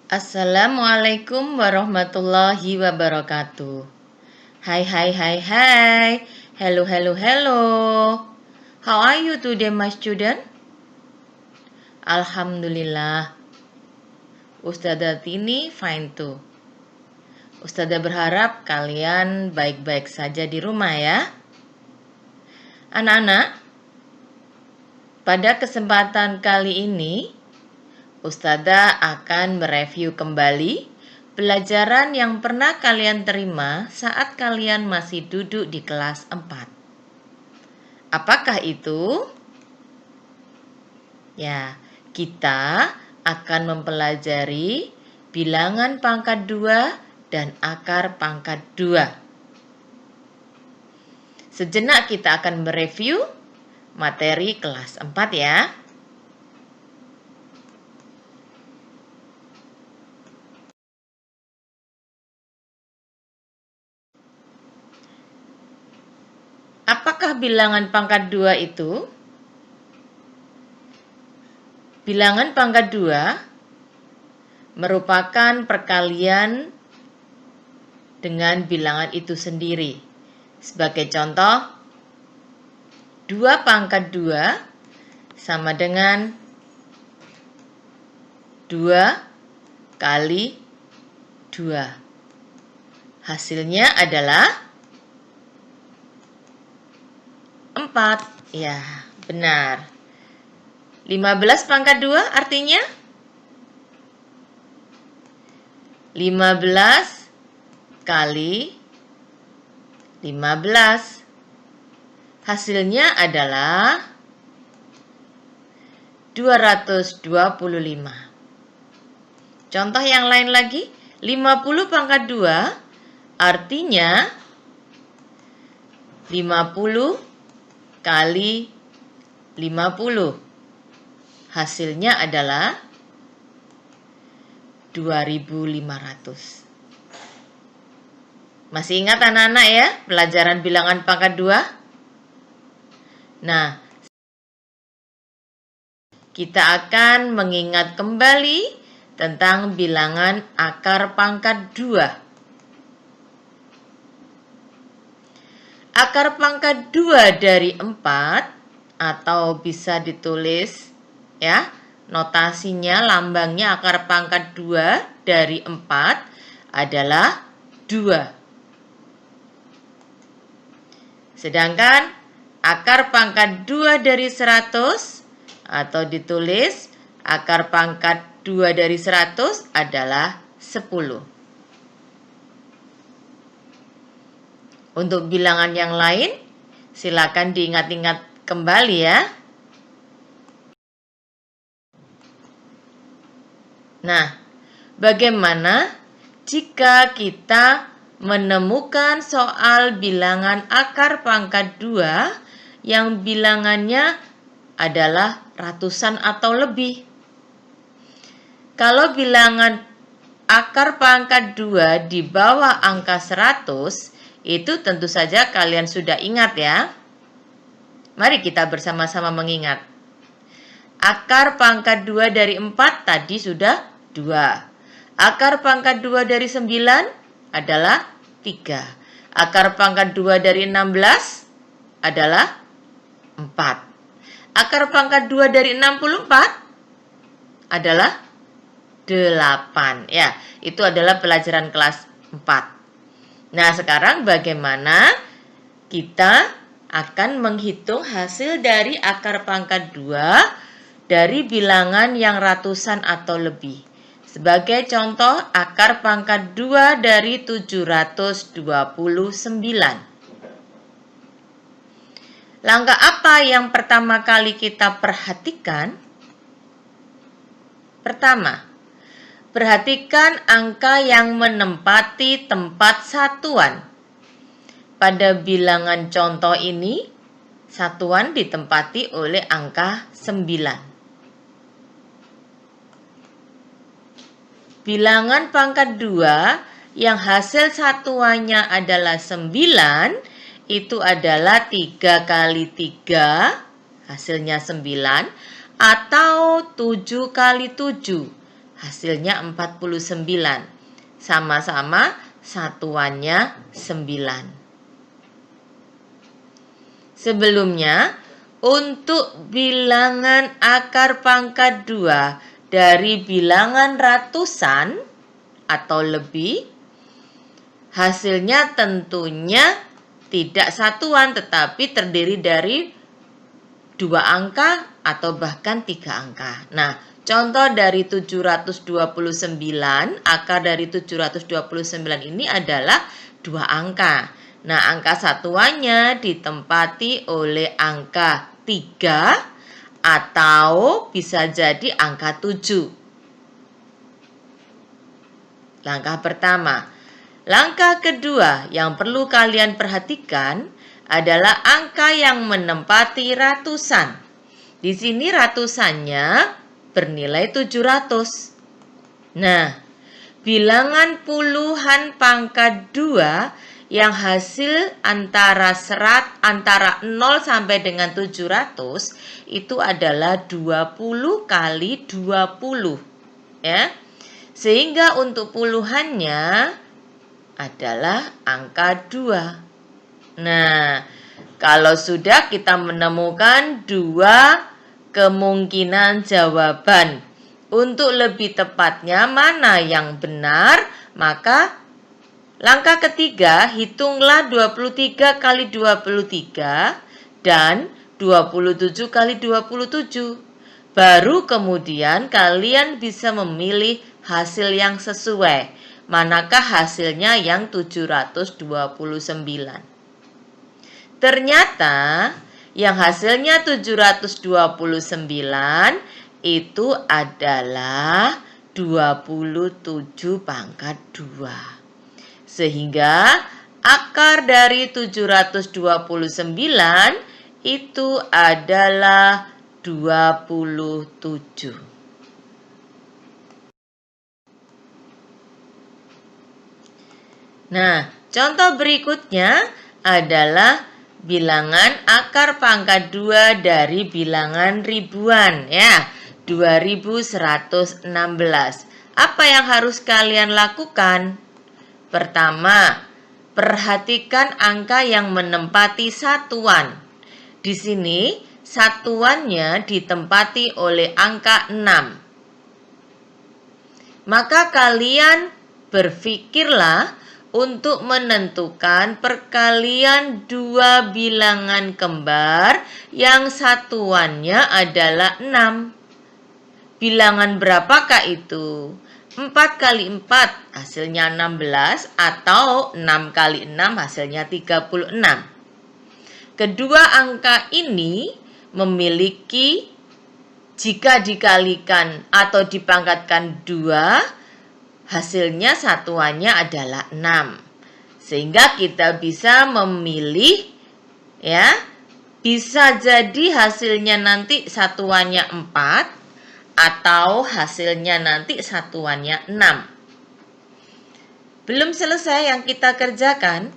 Assalamualaikum warahmatullahi wabarakatuh. Hai hai hai hai. Hello hello hello. How are you today my student? Alhamdulillah. Ustazah Tini fine too. Ustazah berharap kalian baik-baik saja di rumah ya. Anak-anak, pada kesempatan kali ini Ustazah akan mereview kembali pelajaran yang pernah kalian terima saat kalian masih duduk di kelas 4. Apakah itu? Ya, kita akan mempelajari bilangan pangkat 2 dan akar pangkat 2. Sejenak kita akan mereview materi kelas 4 ya. Apakah bilangan pangkat 2 itu? Bilangan pangkat 2 merupakan perkalian dengan bilangan itu sendiri. Sebagai contoh, 2 pangkat 2 sama dengan 2 kali 2. Hasilnya adalah 4. Ya, benar. 15 pangkat 2 artinya 15 kali 15. Hasilnya adalah 225. Contoh yang lain lagi, 50 pangkat 2 artinya 50 kali 50. Hasilnya adalah 2500. Masih ingat anak-anak ya pelajaran bilangan pangkat 2? Nah, kita akan mengingat kembali tentang bilangan akar pangkat 2. Akar pangkat 2 dari 4 atau bisa ditulis ya, notasinya lambangnya akar pangkat 2 dari 4 adalah 2. Sedangkan akar pangkat 2 dari 100 atau ditulis akar pangkat 2 dari 100 adalah 10. Untuk bilangan yang lain, silakan diingat-ingat kembali ya. Nah, bagaimana jika kita menemukan soal bilangan akar pangkat 2 yang bilangannya adalah ratusan atau lebih? Kalau bilangan akar pangkat 2 di bawah angka 100, itu tentu saja kalian sudah ingat ya. Mari kita bersama-sama mengingat. Akar pangkat 2 dari 4 tadi sudah 2. Akar pangkat 2 dari 9 adalah 3. Akar pangkat 2 dari 16 adalah 4. Akar pangkat 2 dari 64 adalah 8. Ya, itu adalah pelajaran kelas 4. Nah, sekarang bagaimana kita akan menghitung hasil dari akar pangkat 2 dari bilangan yang ratusan atau lebih. Sebagai contoh, akar pangkat 2 dari 729. Langkah apa yang pertama kali kita perhatikan? Pertama, perhatikan angka yang menempati tempat satuan. Pada bilangan contoh ini, satuan ditempati oleh angka 9. Bilangan pangkat 2 yang hasil satuannya adalah 9, itu adalah 3 kali 3, hasilnya 9, atau 7 kali 7. hasilnya 49. Sama-sama satuannya 9. Sebelumnya, untuk bilangan akar pangkat 2 dari bilangan ratusan atau lebih, hasilnya tentunya tidak satuan tetapi terdiri dari 2 angka atau bahkan 3 angka. Nah, contoh dari 729, akar dari 729 ini adalah 2 angka. Nah, angka satuannya ditempati oleh angka 3 atau bisa jadi angka 7. Langkah pertama. Langkah kedua yang perlu kalian perhatikan adalah angka yang menempati ratusan. Di sini ratusannya bernilai 700. Nah, bilangan puluhan pangkat 2 yang hasil antara 0 sampai dengan 700 itu adalah 20 kali 20. Ya. Sehingga untuk puluhannya adalah angka 2. Nah, kalau sudah kita menemukan 2 kemungkinan jawaban. Untuk lebih tepatnya mana yang benar, maka langkah ketiga, hitunglah 23 kali 23 dan 27 kali 27. Baru kemudian kalian bisa memilih hasil yang sesuai. Manakah hasilnya yang 729? Ternyata yang hasilnya 729 itu adalah 27 pangkat 2. Sehingga akar dari 729 itu adalah 27. Nah, contoh berikutnya adalah bilangan akar pangkat 2 dari bilangan ribuan, ya, 2116. Apa yang harus kalian lakukan? Pertama, perhatikan angka yang menempati satuan. Di sini, satuannya ditempati oleh angka 6. Maka kalian berpikirlah untuk menentukan perkalian 2 bilangan kembar yang satuannya adalah 6. Bilangan berapakah itu? 4 kali 4 hasilnya 16 atau 6 kali 6 hasilnya 36. Kedua angka ini memiliki, jika dikalikan atau dipangkatkan 2, hasilnya satuannya adalah 6. Sehingga kita bisa memilih, ya, bisa jadi hasilnya nanti satuannya 4 atau hasilnya nanti satuannya 6. Belum selesai yang kita kerjakan,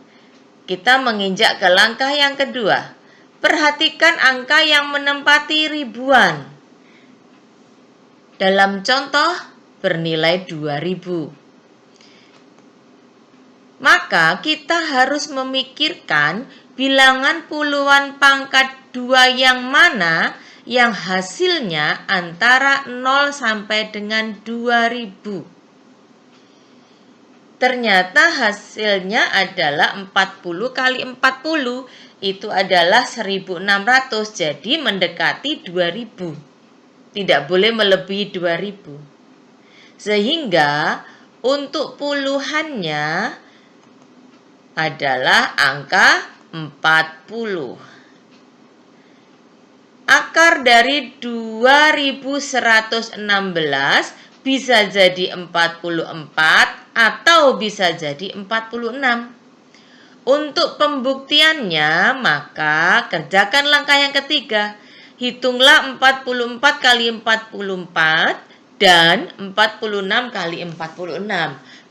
kita menginjak ke langkah yang kedua. Perhatikan angka yang menempati ribuan. Dalam contoh bernilai 2000. Maka kita harus memikirkan bilangan puluhan pangkat 2 yang mana yang hasilnya antara 0 sampai dengan 2000. Ternyata hasilnya adalah 40 kali 40. Itu adalah 1600, jadi mendekati 2000. Tidak boleh melebihi 2000. Sehingga untuk puluhannya adalah angka 40. Akar dari 2116 bisa jadi 44 atau bisa jadi 46. Untuk pembuktiannya, maka kerjakan langkah yang ketiga. Hitunglah 44 kali 44 dan 46 kali 46.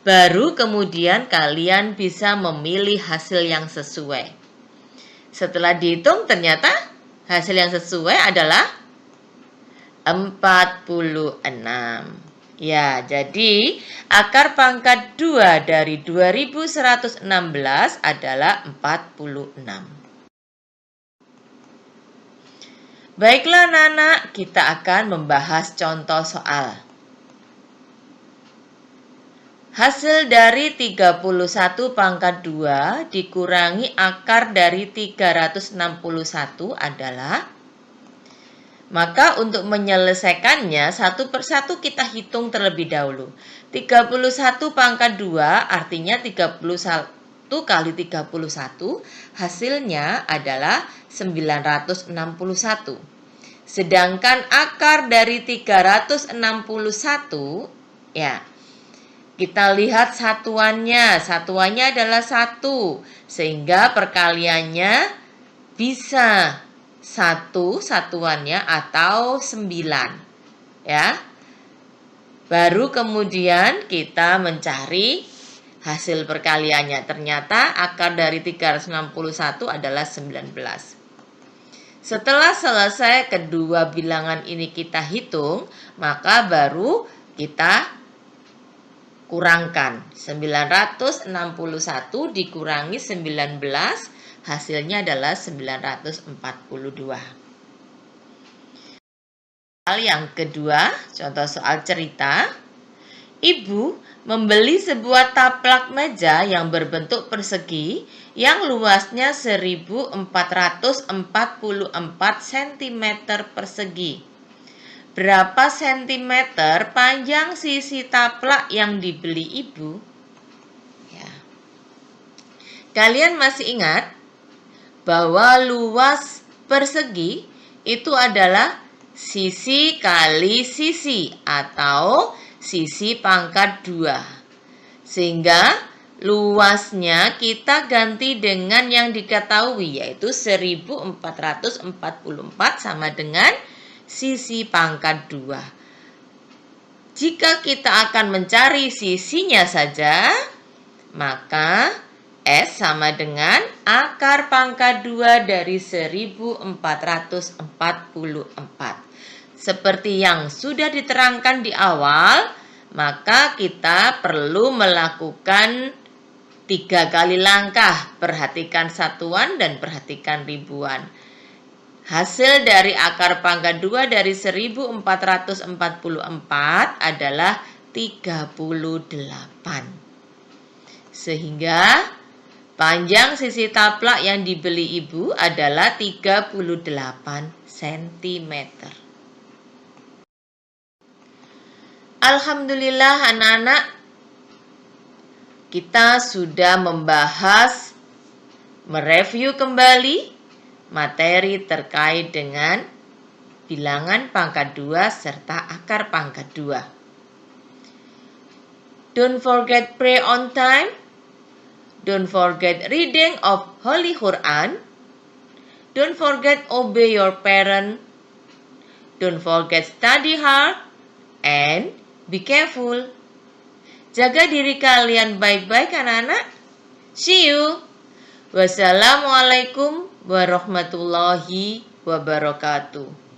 Baru kemudian kalian bisa memilih hasil yang sesuai. Setelah dihitung, ternyata hasil yang sesuai adalah 46. Ya, jadi akar pangkat 2 dari 2116 adalah 46. Baiklah anak-anak, kita akan membahas contoh soal. Hasil dari 31 pangkat 2 dikurangi akar dari 361 adalah, maka untuk menyelesaikannya satu persatu kita hitung terlebih dahulu. 31 pangkat 2 artinya 31 kali 31 hasilnya adalah 961. Sedangkan akar dari 361 ya, kita lihat satuannya. Satuannya adalah 1, sehingga perkaliannya bisa 1 satuannya atau 9. Ya. Baru kemudian kita mencari hasil perkaliannya. Ternyata akar dari 361 adalah 19. Setelah selesai kedua bilangan ini kita hitung, maka baru kita kurangkan. 961 dikurangi 19, hasilnya adalah 942. Soal yang kedua, contoh soal cerita. Ibu membeli sebuah taplak meja yang berbentuk persegi yang luasnya 1444 cm persegi. Berapa sentimeter panjang sisi taplak yang dibeli ibu? Ya. Kalian masih ingat bahwa luas persegi itu adalah sisi kali sisi atau sisi pangkat 2. Sehingga luasnya kita ganti dengan yang diketahui, yaitu 1444 sama dengan sisi pangkat 2. Jika kita akan mencari sisinya saja, maka S sama dengan akar pangkat 2 dari 1444. Seperti yang sudah diterangkan di awal, maka kita perlu melakukan 3 kali langkah. Perhatikan satuan dan perhatikan ribuan. Hasil dari akar pangkat 2 dari 1444 adalah 38. Sehingga panjang sisi taplak yang dibeli ibu adalah 38 cm. Alhamdulillah anak-anak, kita sudah membahas, mereview kembali materi terkait dengan bilangan pangkat 2 serta akar pangkat 2. Don't forget pray on time. Don't forget reading of Holy Quran. Don't forget obey your parent. Don't forget study hard. And be careful. Jaga diri kalian baik-baik anak-anak. See you. Wassalamualaikum warahmatullahi wabarakatuh.